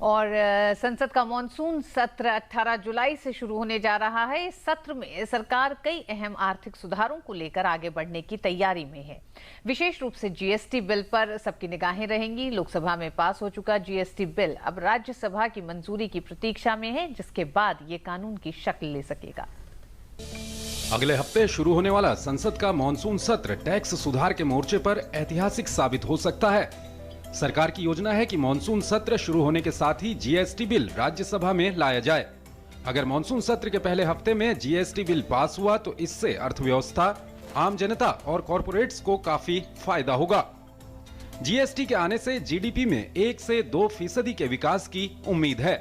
और संसद का मॉनसून सत्र 18 जुलाई से शुरू होने जा रहा है। इस सत्र में सरकार कई अहम आर्थिक सुधारों को लेकर आगे बढ़ने की तैयारी में है। विशेष रूप से जीएसटी बिल पर सबकी निगाहें रहेंगी। लोकसभा में पास हो चुका जीएसटी बिल अब राज्यसभा की मंजूरी की प्रतीक्षा में है, जिसके बाद ये कानून की शक्ल ले सकेगा। अगले हफ्ते शुरू होने वाला संसद का मॉनसून सत्र टैक्स सुधार के मोर्चे पर ऐतिहासिक साबित हो सकता है। सरकार की योजना है कि मॉनसून सत्र शुरू होने के साथ ही जीएसटी बिल राज्यसभा में लाया जाए। अगर मॉनसून सत्र के पहले हफ्ते में जीएसटी बिल पास हुआ तो इससे अर्थव्यवस्था, आम जनता और कॉरपोरेट्स को काफी फायदा होगा। जीएसटी के आने से जीडीपी में 1 से 2% के विकास की उम्मीद है।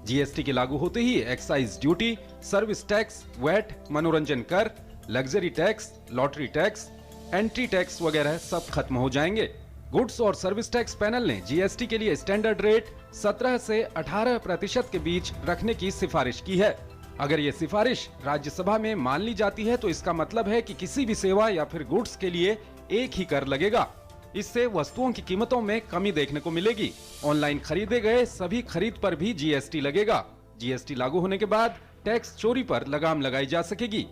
जीएसटी के लागू होते ही excise duty, service tax, VAT, मनोरंजन कर, luxury tax, lottery tax, entry tax वगैरह सब खत्म हो जाएंगे। गुड्स और सर्विस टैक्स पैनल ने जीएसटी के लिए स्टैंडर्ड रेट 17 से 18% के बीच रखने की सिफारिश की है। अगर ये सिफारिश राज्यसभा में मान ली जाती है तो इसका मतलब है कि किसी भी सेवा या फिर गुड्स के लिए एक ही कर लगेगा। इससे वस्तुओं की कीमतों में कमी देखने को मिलेगी। ऑनलाइन खरीदे गए सभी खरीद पर भी जीएसटी लगेगा। जीएसटी लागू होने के बाद टैक्स चोरी पर लगाम लगाई जा सकेगी।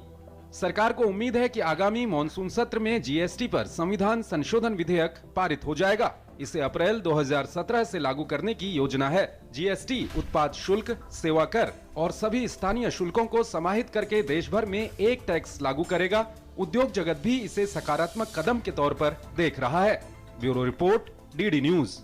सरकार को उम्मीद है कि आगामी मॉनसून सत्र में जीएसटी पर संविधान संशोधन विधेयक पारित हो जाएगा। इसे अप्रैल 2017 से लागू करने की योजना है। जीएसटी उत्पाद शुल्क, सेवा कर और सभी स्थानीय शुल्कों को समाहित करके देश भर में एक टैक्स लागू करेगा। उद्योग जगत भी इसे सकारात्मक कदम के तौर पर देख रहा है। Bureau report, DD news.